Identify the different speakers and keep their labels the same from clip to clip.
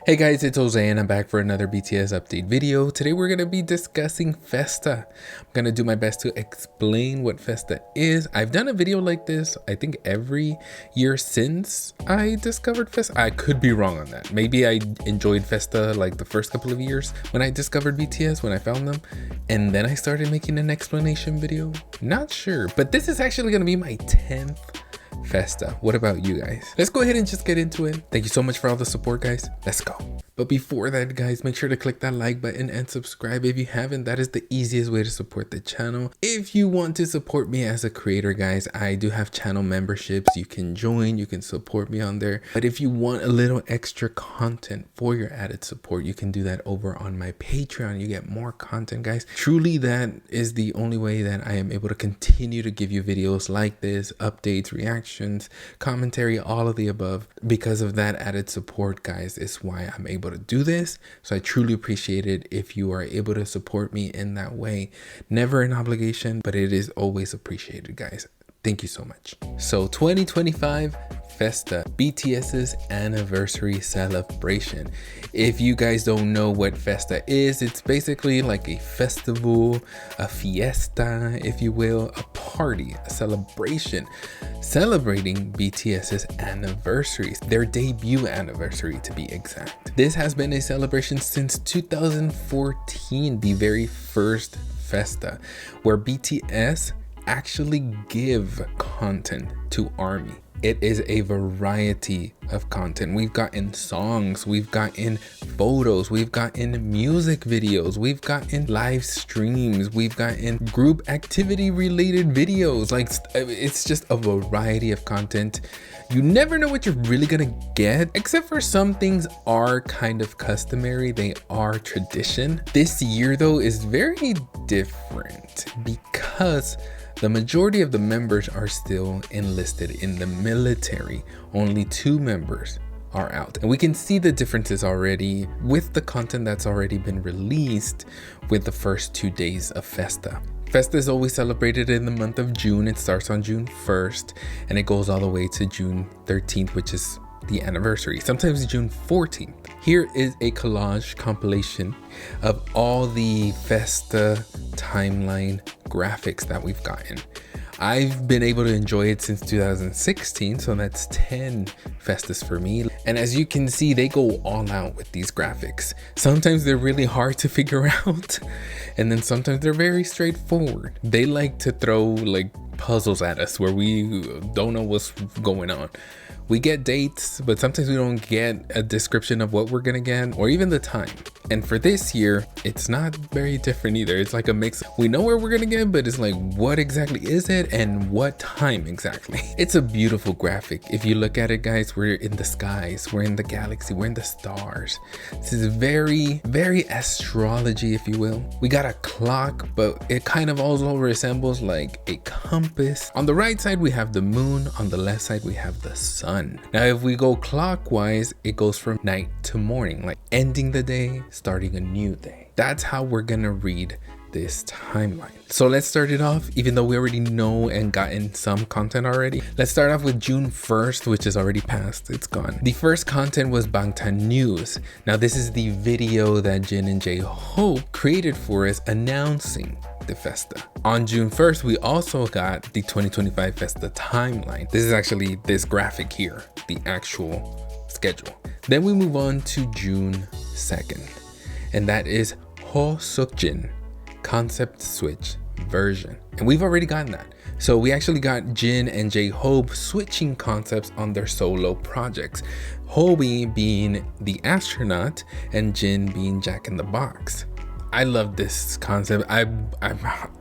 Speaker 1: Hey guys, it's Jose and I'm back for another BTS update video. Today we're going to be discussing Festa. I'm going to do my best to explain what Festa is. I've done a video like this, I think every year since I discovered Festa. I could be wrong on that. Maybe I enjoyed Festa like the first couple of years when I discovered BTS, when I found them. And then I started making an explanation video. Not sure, but this is actually going to be my 10th Festa. What about you guys? Let's go ahead and just get into it. Thank you so much for all the support, guys. Let's go. But before that, guys, make sure to click that like button and subscribe if you haven't. That is the easiest way to support the channel. If you want to support me as a creator, guys, I do have channel memberships. You can join, you can support me on there. But if you want a little extra content for your added support, you can do that over on my Patreon. You get more content, guys. Truly, that is the only way that I am able to continue to give you videos like this, updates, reactions, commentary, all of the above. Because of that added support, guys, is why I'm able to do this. So I truly appreciate it if you are able to support me in that way. Never an obligation, but it is always appreciated, guys. Thank you so much. So 2025 Festa, BTS's anniversary celebration. If you guys don't know what Festa is, it's basically like a festival, a fiesta, if you will, a party, a celebration celebrating BTS's anniversaries, their debut anniversary to be exact. This has been a celebration since 2014, the very first Festa, where BTS actually give content to ARMY. It is a variety of content. We've gotten songs, we've gotten photos, we've gotten music videos, we've gotten live streams, we've gotten group activity related videos. Like, it's just a variety of content. You never know what you're really gonna get, except for some things are kind of customary. They are tradition. This year though is very different because the majority of the members are still enlisted in the military. Only 2 members are out. And we can see the differences already with the content that's already been released with the first 2 days of Festa. Festa is always celebrated in the month of June. It starts on June 1st and it goes all the way to June 13th, which is the anniversary, sometimes June 14th. Here is a collage compilation of all the Festa timeline graphics that we've gotten. I've been able to enjoy it since 2016, so that's 10 Festas for me. And as you can see, they go all out with these graphics. Sometimes they're really hard to figure out, and then sometimes they're very straightforward. They like to throw like puzzles at us where we don't know what's going on. We get dates, but sometimes we don't get a description of what we're gonna get or even the time. And for this year, it's not very different either. It's like a mix. We know where we're gonna get, but it's like, what exactly is it and what time exactly? It's a beautiful graphic. If you look at it, guys, we're in the skies, we're in the galaxy, we're in the stars. This is very, very astrology, if you will. We got a clock, but it kind of also resembles like a compass. On the right side, we have the moon. On the left side, we have the sun. Now, if we go clockwise, it goes from night to morning, like ending the day, starting a new day. That's how we're gonna read this timeline. So let's start it off, even though we already know and gotten some content already. Let's start off with June 1st, which is already passed. It's gone. The first content was Bangtan News. Now, this is the video that Jin and J-Hope created for us announcing the Festa. On June 1st, we also got the 2025 Festa timeline. This is actually this graphic here, the actual schedule. Then we move on to June 2nd, and that is Ho Seokjin concept switch version. And we've already gotten that. So we actually got Jin and J-Hope switching concepts on their solo projects. Hobi being the astronaut and Jin being Jack in the Box. I love this concept. I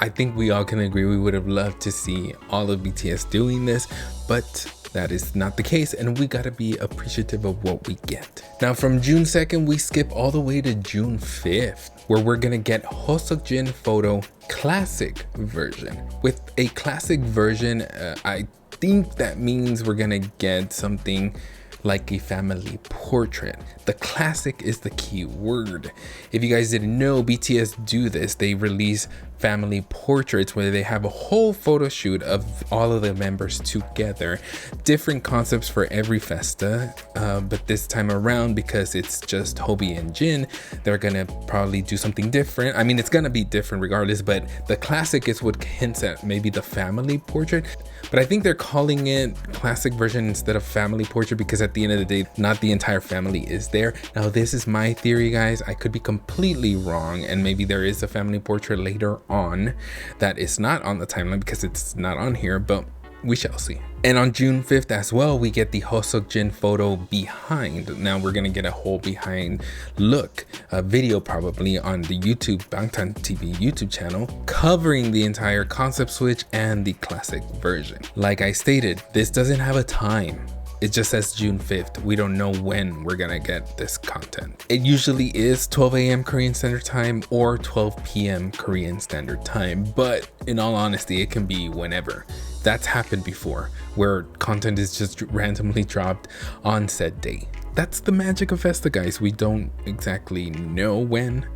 Speaker 1: think we all can agree we would have loved to see all of BTS doing this, but that is not the case, and we gotta be appreciative of what we get. Now, from June 2nd, we skip all the way to June 5th, where we're gonna get Ho Seokjin photo classic version. With a classic version, I think that means we're gonna get something like a family portrait. The classic is the key word. If you guys didn't know, BTS do this. They release family portraits where they have a whole photo shoot of all of the members together. Different concepts for every Festa, but this time around, because it's just HYBE and Jin, they're gonna probably do something different. I mean, it's gonna be different regardless, but the classic is what hints at maybe the family portrait. But I think they're calling it classic version instead of family portrait because at the end of the day, not the entire family is there. Now, this is my theory, guys. I could be completely wrong, and maybe there is a family portrait later on that is not on the timeline because it's not on here, but we shall see. And on June 5th as well, we get the Hoseok Jin photo behind. Now we're gonna get a whole behind look, a video probably on the YouTube Bangtan TV YouTube channel covering the entire concept switch and the classic version. Like I stated, this doesn't have a time. It just says June 5th. We don't know when we're gonna get this content. It usually is 12 a.m. Korean Standard Time or 12 p.m. Korean Standard Time, but in all honesty, it can be whenever. That's happened before, where content is just randomly dropped on said day. That's the magic of Festa, guys. We don't exactly know when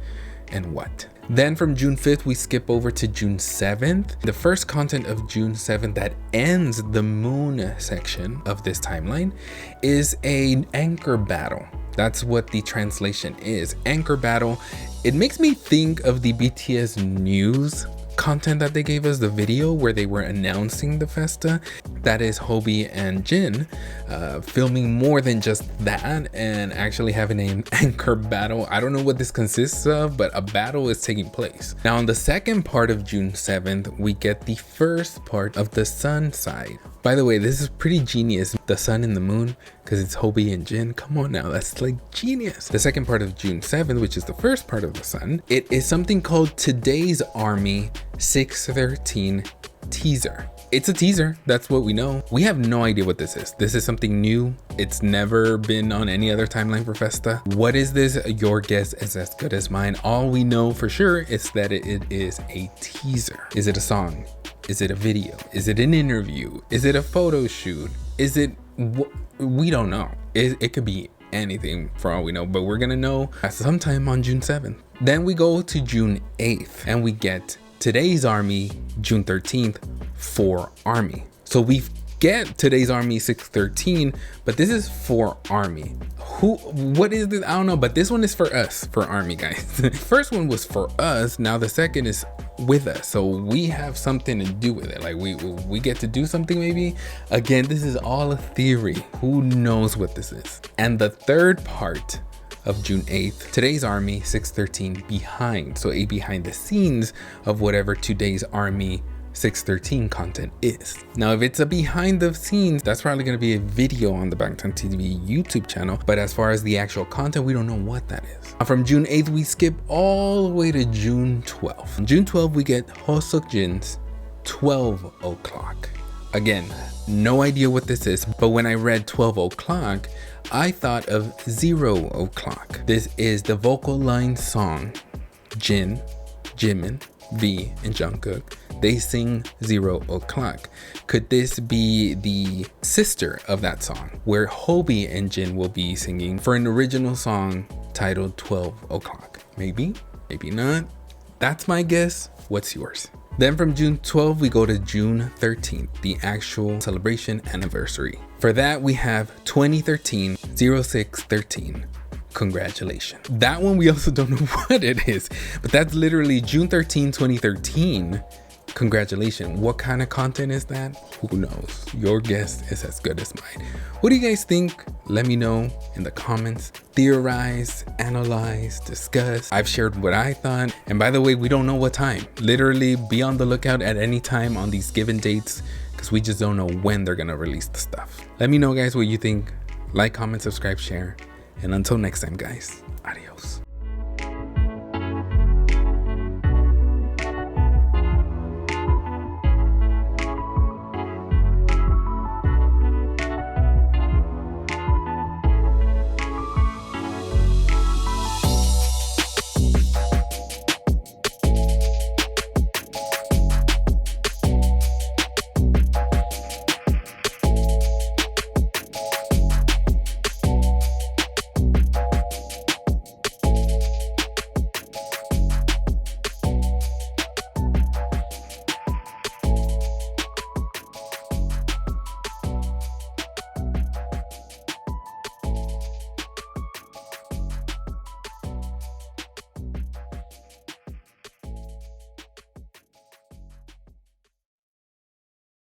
Speaker 1: and what. Then from June 5th, we skip over to June 7th. The first content of June 7th that ends the moon section of this timeline is an anchor battle. That's what the translation is, anchor battle. It makes me think of the BTS news content that they gave us, the video where they were announcing the Festa. That is HYBE and Jin filming more than just that and actually having an anchor battle. I don't know what this consists of, but a battle is taking place. Now on the second part of June 7th, we get the first part of the sun side. By the way, this is pretty genius. The sun and the moon, because it's HYBE and Jin. Come on now, that's like genius. The second part of June 7th, which is the first part of the sun, it is something called Today's Army 613 teaser. It's a teaser, that's what we know. We have no idea what this is. This is something new. It's never been on any other timeline for Festa. What is this? Your guess is as good as mine. All we know for sure is that it is a teaser. Is it a song? Is it a video? Is it an interview? Is it a photo shoot? Is it, we don't know. It could be anything for all we know, but we're gonna know sometime on June 7th. Then we go to June 8th and we get Today's Army, June 13th, for Army. So we get Today's Army 613, but this is for Army. What is this? I don't know, but this one is for us, for Army, guys. First one was for us, now the second is with us, so we have something to do with it. Like we get to do something maybe. Again, this is all a theory. Who knows what this is? And the third part of June 8th, Today's Army 613 behind. So a behind the scenes of whatever Today's Army 613 content is. Now, if it's a behind the scenes, that's probably going to be a video on the Bangtan TV YouTube channel. But as far as the actual content, we don't know what that is. From June 8th, we skip all the way to June 12th. On June 12th, we get Hoseok Jin's 12 o'clock. Again, no idea what this is, but when I read 12 o'clock, I thought of 0 o'clock. This is the vocal line song. Jin, Jimin, V, and Jungkook, they sing 0 o'clock. Could this be the sister of that song, where HYBE and Jin will be singing for an original song titled 12 o'clock? Maybe, maybe not. That's my guess. What's yours? Then from June 12th, we go to June 13th, the actual celebration anniversary. For that, we have 2013 0613. Congratulations. That one we also don't know what it is, but that's literally June 13, 2013. Congratulations. What kind of content is that? Who knows? Your guess is as good as mine. What do you guys think? Let me know in the comments. Theorize, analyze, discuss. I've shared what I thought. And by the way, we don't know what time. Literally be on the lookout at any time on these given dates because we just don't know when they're gonna release the stuff. Let me know, guys, what you think. Like, comment, subscribe, share. And until next time, guys, adios.